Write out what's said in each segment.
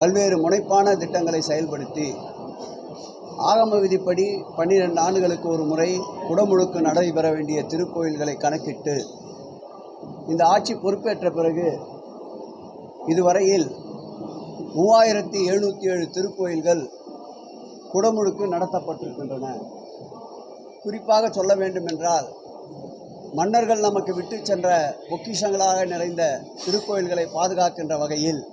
பல்வேறு முனைப்பான திட்டங்களை செயல்படுத்தி ஆகம விதிப்படி 12 ஆண்டுகளுக்கு ஒரு முறை குடமுழுக்கு நடைபெற வேண்டிய திருக்கோயில்களை கணக்கிட்டு இந்த ஆட்சி பொறுப்பேற்ற பிறகு இதுவரையில் 3707 திருக்கோயில்கள் குடமுழுக்கு நடத்தப்பட்டிருக்கின்றன. குறிப்பாக சொல்ல வேண்டுமென்றால், மன்னர்கள் நமக்கு விட்டு சென்ற பொக்கிஷங்களாக நிறைந்த திருக்கோயில்களை பாதுகாக்கின்ற வகையில்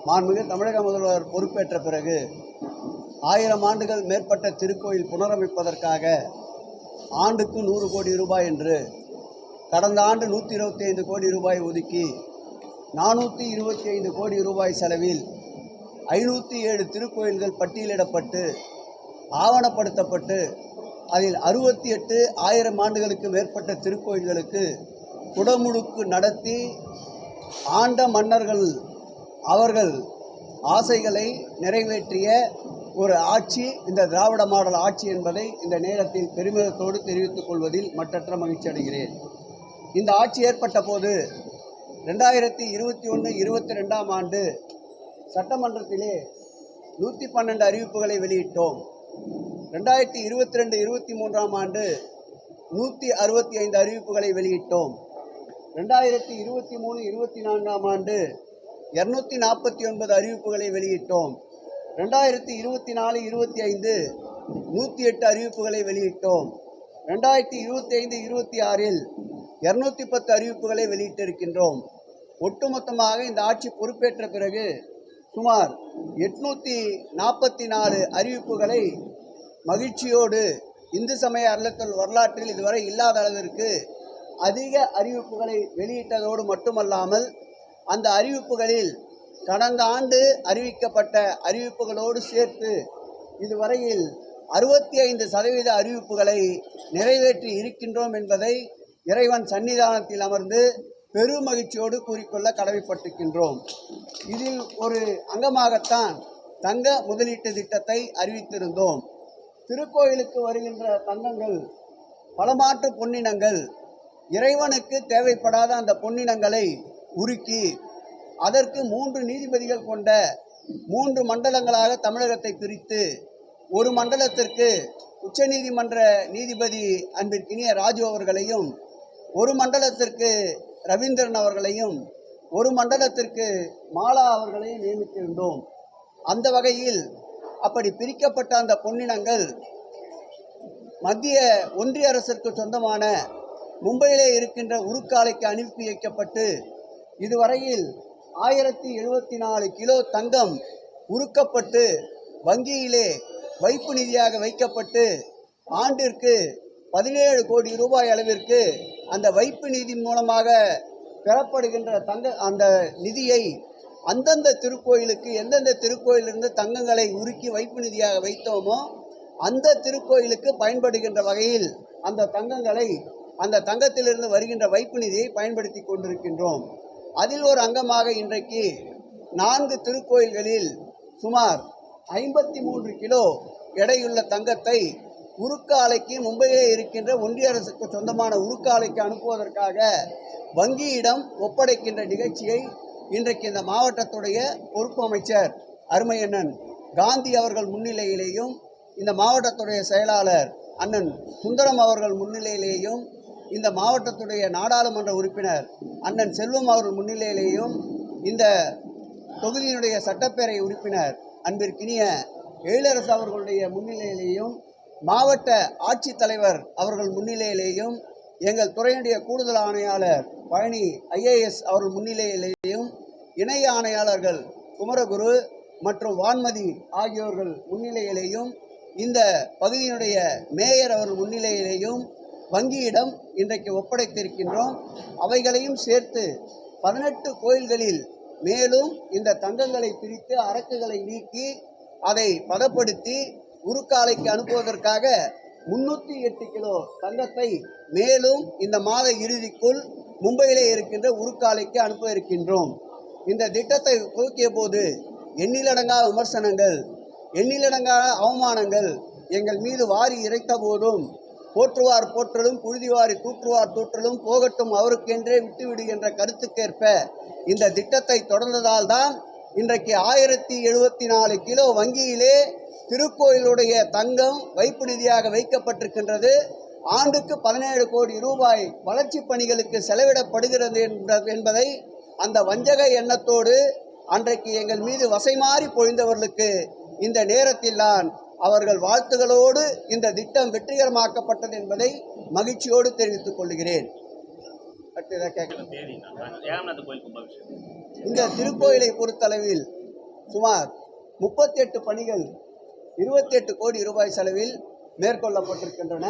மாண்புமிகு தமிழக முதல்வர் பொறுப்பேற்ற பிறகு 1000 ஆண்டுகள் மேற்பட்ட திருக்கோயில் புனரமைப்பதற்காக ஆண்டுக்கு 100 கோடி ரூபாய் என்று கடந்த ஆண்டு 125 கோடி ரூபாய் ஒதுக்கி 425 கோடி ரூபாய் செலவில் 507 திருக்கோயில்கள் பட்டியலிடப்பட்டு ஆவணப்படுத்தப்பட்டு அதில் 68 1000 ஆண்டுகளுக்கு மேற்பட்ட திருக்கோயில்களுக்கு குடமுழுக்கு நடத்தி ஆண்ட மன்னர்கள் அவர்கள் ஆசைகளை நிறைவேற்றிய ஒரு ஆட்சி இந்த திராவிட மாடல் ஆட்சி என்பதை இந்த நேரத்தில் பெருமிதத்தோடு தெரிவித்துக் கொள்வதில் மற்றற்ற மகிழ்ச்சி அடைகிறேன். இந்த ஆட்சி ஏற்பட்ட போது 2021-22ஆம் ஆண்டு சட்டமன்றத்திலே 112 அறிவிப்புகளை வெளியிட்டோம். 2022-23ஆம் ஆண்டு 165 அறிவிப்புகளை வெளியிட்டோம். 2023-24ஆம் ஆண்டு 249 அறிவிப்புகளை வெளியிட்டோம். 2024-25 108 அறிவிப்புகளை வெளியிட்டோம். 2025-26இல் 210 அறிவிப்புகளை வெளியிட்டிருக்கின்றோம். ஒட்டுமொத்தமாக இந்த ஆட்சி பொறுப்பேற்ற பிறகு சுமார் 844 அறிவிப்புகளை மகிழ்ச்சியோடு இந்து சமய அறநிலையத்துறை வரலாற்றில் இதுவரை இல்லாத அளவிற்கு அதிக அறிவிப்புகளை வெளியிட்டதோடு மட்டுமல்லாமல் அந்த அறிவிப்புகளில் கடந்த ஆண்டு அறிவிக்கப்பட்ட அறிவிப்புகளோடு சேர்த்து இதுவரையில் 65% அறிவிப்புகளை நிறைவேற்றி இருக்கின்றோம் என்பதை இறைவன் சன்னிதானத்தில் அமர்ந்து பெரும் மகிழ்ச்சியோடு கூறிக்கொள்ள கடமைப்பட்டிருக்கின்றோம். இதில் ஒரு அங்கமாகத்தான் தங்க முதலீட்டு திட்டத்தை அறிவித்திருந்தோம். திருக்கோயிலுக்கு வருகின்ற தங்கங்கள் பலமாற்று பொன்னினங்கள், இறைவனுக்கு தேவைப்படாத அந்த பொன்னினங்களை உருக்கி அதற்கு 3 நீதிபதிகள் கொண்ட 3 மண்டலங்களாக தமிழகத்தை பிரித்து, ஒரு மண்டலத்திற்கு உச்சநீதிமன்ற நீதிபதி அன்பிற்கினிய ராஜு அவர்களையும், ஒரு மண்டலத்திற்கு ரவீந்திரன் அவர்களையும், ஒரு மண்டலத்திற்கு மாலா அவர்களையும் நியமித்திருந்தோம். அந்த வகையில் அப்படி பிரிக்கப்பட்ட அந்த பொன்னினங்கள் மத்திய ஒன்றிய அரசிற்கு சொந்தமான மும்பையிலே இருக்கின்ற உருக்காலைக்கு அனுப்பி வைக்கப்பட்டு இதுவரையில் 1074 கிலோ தங்கம் உருக்கப்பட்டு வங்கியிலே வைப்பு நிதியாக வைக்கப்பட்டு ஆண்டிற்கு 17 கோடி ரூபாய் அளவிற்கு அந்த வைப்பு நிதி மூலமாக பெறப்படுகின்ற அந்த நிதியை அந்தந்த திருக்கோயிலுக்கு எந்தெந்த திருக்கோயிலிருந்து தங்கங்களை உருக்கி வைப்பு நிதியாக வைத்தோமோ அந்த திருக்கோயிலுக்கு பயன்படுகின்ற வகையில் அந்த தங்கங்களை, அந்த தங்கத்திலிருந்து வருகின்ற வைப்பு நிதியை பயன்படுத்தி கொண்டிருக்கின்றோம். அதில் ஒரு அங்கமாக இன்றைக்கு 4 திருக்கோயில்களில் சுமார் 53 கிலோ எடையுள்ள தங்கத்தை உருக்காலைக்கு மும்பையிலே இருக்கின்ற ஒன்றிய அரசுக்கு சொந்தமான உருக்காலைக்கு அனுப்புவதற்காக வங்கியிடம் ஒப்படைக்கின்ற நிகழ்ச்சியை இன்றைக்கு இந்த மாவட்டத்துடைய பொறுப்பு அமைச்சர் அருமையண்ணன் காந்தி அவர்கள் முன்னிலையிலேயும், இந்த மாவட்டத்துடைய செயலாளர் அண்ணன் சுந்தரம் அவர்கள் முன்னிலையிலேயும், இந்த மாவட்டத்துடைய நாடாளுமன்ற உறுப்பினர் அண்ணன் செல்வம் அவர்கள் முன்னிலையிலேயும், இந்த தொகுதியினுடைய சட்டப்பேரவை உறுப்பினர் அன்பிற்கினிய எழிலரசு அவர்களுடைய முன்னிலையிலேயும், மாவட்ட ஆட்சித்தலைவர் அவர்கள் முன்னிலையிலேயும், எங்கள் துறையினுடைய கூடுதல் ஆணையாளர் பழனி IAS அவர்கள் முன்னிலையிலேயும், இணை ஆணையாளர்கள் குமரகுரு மற்றும் வான்மதி ஆகியோர்கள் முன்னிலையிலேயும், இந்த பகுதியினுடைய மேயர் அவர்கள் முன்னிலையிலேயும் வங்கியிடம் இன்றைக்கு ஒப்படைத்திருக்கின்றோம். அவைகளையும் சேர்த்து 18 கோயில்களில் மேலும் இந்த தங்கங்களை பிரித்து அரக்குகளை நீக்கி அதை பதப்படுத்தி உருக்காலைக்கு அனுப்புவதற்காக 308 கிலோ தங்கத்தை மேலும் இந்த மாத இறுதிக்குள் மும்பையிலே இருக்கின்ற உருக்காலைக்கு அனுப்ப இருக்கின்றோம். இந்த திட்டத்தை துவக்கிய போது எண்ணிலடங்கா விமர்சனங்கள், எண்ணிலடங்கா அவமானங்கள் எங்கள் மீது வாரி இறைத்த போதும் போற்றுவார் போற்றலும் புழுதிவாரி தூற்றுவார் தூற்றலும் போகட்டும் அவருக்கென்றே விட்டுவிடுகின்ற கருத்துக்கேற்ப இந்த திட்டத்தை தொடர்ந்ததால் தான் இன்றைக்கு 1074 கிலோ வங்கியிலே திருக்கோயிலுடைய தங்கம் வைப்பு நிதியாக வைக்கப்பட்டிருக்கின்றது. ஆண்டுக்கு 17 கோடி ரூபாய் வளர்ச்சி பணிகளுக்கு செலவிடப்படுகிறது என்பதை அந்த வஞ்சக எண்ணத்தோடு அன்றைக்கு எங்கள் மீது வசைமாறி பொழிந்தவர்களுக்கு இந்த நேரத்தில் நான் அவர்கள் வாழ்த்துகளோடு இந்த திட்டம் வெற்றிகரமாக்கப்பட்டது என்பதை மகிழ்ச்சியோடு தெரிவித்துக் கொள்கிறேன். இந்த திருக்கோயிலை பொறுத்தளவில் சுமார் 38 பணிகள் 28 கோடி ரூபாய் செலவில் மேற்கொள்ளப்பட்டிருக்கின்றன.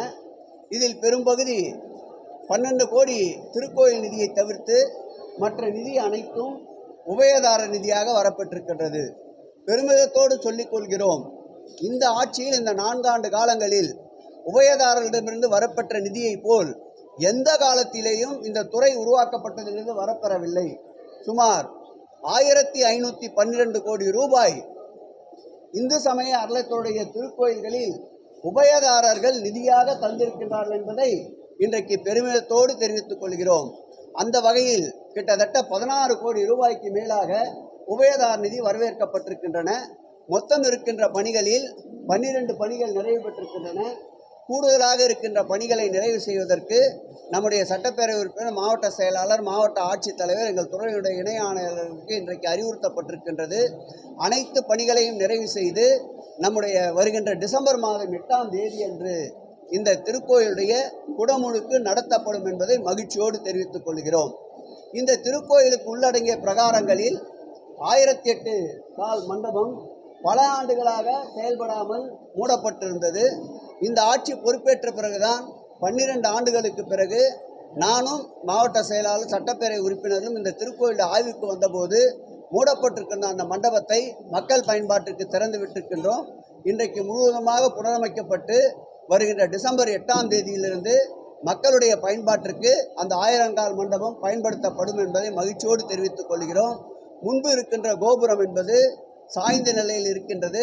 இதில் பெரும்பகுதி 12 கோடி திருக்கோயில் நிதியை தவிர்த்து மற்ற நிதி அனைத்தும் உபயதாரர் நிதியாக வரப்பட்டிருக்கின்றது. பெருமிதத்தோடு சொல்லிக் கொள்கிறோம், இந்த ஆட்சியில் இந்த 4 ஆண்டு காலங்களில் உபயதாரர்களிடமிருந்து வரப்பெற்ற நிதியை போல் எந்த காலத்திலேயும் இந்த துறை உருவாக்கப்பட்டதிலிருந்து வரப்பெறவில்லை. சுமார் 1512 கோடி ரூபாய் இந்து சமய அறநிலையத்துறையுடைய திருக்கோயில்களில் உபயதாரர்கள் நிதியாக தந்திருக்கின்றார்கள் என்பதை இன்றைக்கு பெருமிதத்தோடு தெரிவித்துக் கொள்கிறோம். அந்த வகையில் கிட்டத்தட்ட 16 கோடி ரூபாய்க்கு மேலாக உபயதார நிதி வரவேற்கப்பட்டிருக்கின்றன. மொத்தம் இருக்கின்ற பணிகளில் 12 பணிகள் நிறைவு பெற்றிருக்கின்றன. கூடுதலாக இருக்கின்ற பணிகளை நிறைவு செய்வதற்கு நம்முடைய சட்டப்பேரவை உறுப்பினர், மாவட்ட செயலாளர், மாவட்ட ஆட்சித்தலைவர், எங்கள் துறையுடைய இணை ஆணையாளருக்கு இன்றைக்கு அறிவுறுத்தப்பட்டிருக்கின்றது. அனைத்து பணிகளையும் நிறைவு செய்து நம்முடைய வருகின்ற டிசம்பர் மாதம் 8ஆம் தேதி அன்று இந்த திருக்கோயிலுடைய குடமுழுக்கு நடத்தப்படும் என்பதை மகிழ்ச்சியோடு தெரிவித்துக் கொள்கிறோம். இந்த திருக்கோயிலுக்கு உள்ளடங்கிய பிரகாரங்களில் 1008 கால் மண்டபம் பல ஆண்டுகளாக செயல்படாமல் மூடப்பட்டிருந்தது. இந்த ஆட்சி பொறுப்பேற்ற பிறகுதான் 12 ஆண்டுகளுக்கு பிறகு நானும் மாவட்ட செயலாளர், சட்டப்பேரவை உறுப்பினர்களும் இந்த திருக்கோயில் ஆய்வுக்கு வந்தபோது மூடப்பட்டிருக்கின்ற அந்த மண்டபத்தை மக்கள் பயன்பாட்டிற்கு திறந்து விட்டிருக்கின்றோம். இன்றைக்கு முழுவதுமாக புனரமைக்கப்பட்டு வருகின்ற டிசம்பர் 8ஆம் தேதியிலிருந்து மக்களுடைய பயன்பாட்டிற்கு அந்த 1000 கால் மண்டபம் பயன்படுத்தப்படும் என்பதை மகிழ்ச்சியோடு தெரிவித்துக் கொள்கிறோம். முன்பு இருக்கின்ற கோபுரம் என்பது சாய்ந்த நிலையில் இருக்கின்றது.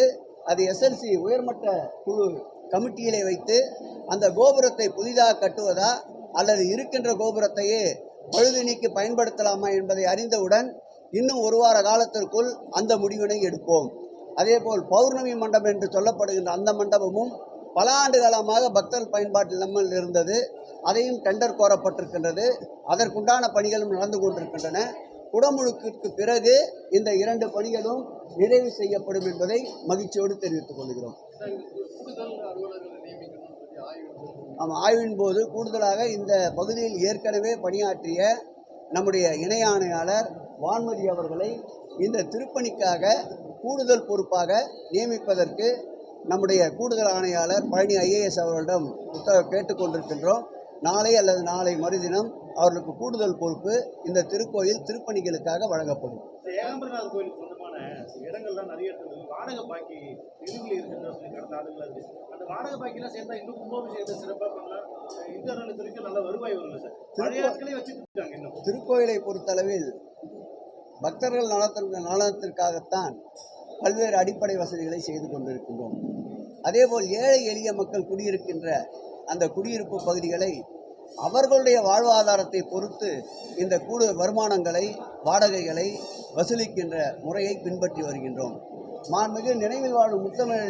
அது எஸ்எல்சி உயர்மட்ட குழு கமிட்டியிலே வைத்து அந்த கோபுரத்தை புதிதாக கட்டுவதா அல்லது இருக்கின்ற கோபுரத்தையே பழுது நீக்கி பயன்படுத்தலாமா என்பதை அறிந்தவுடன் இன்னும் ஒரு வார காலத்திற்குள் அந்த முடிவினை எடுப்போம். அதேபோல் பௌர்ணமி மண்டபம் என்று சொல்லப்படுகின்ற அந்த மண்டபமும் பல ஆண்டு காலமாக பக்தர்கள் பயன்பாட்டில் நம்மில் இருந்தது. அதையும் டெண்டர் கோரப்பட்டிருக்கின்றது. அதற்குண்டான பணிகளும் நடந்து கொண்டிருக்கின்றன. குடமுழுக்கிற்கு பிறகு இந்த 2 பணிகளும் நிறைவு செய்யப்படும் என்பதை மகிழ்ச்சியோடு தெரிவித்துக் கொள்கிறோம். ஆய்வின் போது கூடுதலாக இந்த பகுதியில் ஏற்கனவே பணியாற்றிய நம்முடைய இணை ஆணையாளர் வான்மதி அவர்களை இந்த திருப்பணிக்காக கூடுதல் பொறுப்பாக நியமிப்பதற்கு நம்முடைய கூடுதல் ஆணையாளர் பழனி IAS அவர்களிடம் உத்தரவு கேட்டுக்கொண்டிருக்கின்றோம். நாளை அல்லது நாளை மறுதினம் அவர்களுக்கு கூடுதல் பொறுப்பு இந்த திருக்கோயில் திருப்பணிகளுக்காக வழங்கப்படும். ஏகாம்பரநாதர் கோயிலுக்கு சொந்தமான இடங்கள்லாம் நிறைய இருக்குது. வாடகை பாக்கி நிலுவையில் இருக்கிறது கடந்த ஆண்டுகள் இருக்குது. அந்த வாடகை பாக்கிலாம் சேர்த்தா இன்னும் கும்பாபிஷேகத்தை சிறப்பாக பண்ணலாம். இந்து அறநிலையத்துறைக்கு நல்ல வருவாய் வரும்ல சார். பழைய ஆட்களே வச்சுட்டு இருக்காங்க. இன்னும் திருக்கோயிலை பொறுத்தளவில் பக்தர்கள் நலத்திற்காகத்தான் பல்வேறு அடிப்படை வசதிகளை செய்து கொண்டிருக்கின்றோம். அதேபோல் ஏழை எளிய மக்கள் குடியிருக்கின்ற அந்த குடியிருப்பு பகுதிகளை அவர்களுடைய வாழ்வாதாரத்தை பொறுத்து இந்த வருமானங்களை, வாடகைகளை வசூலிக்கின்ற முறையை பின்பற்றி வருகின்றோம். மாண்புமிகு நினைவில் வாழும் முத்தமிழ்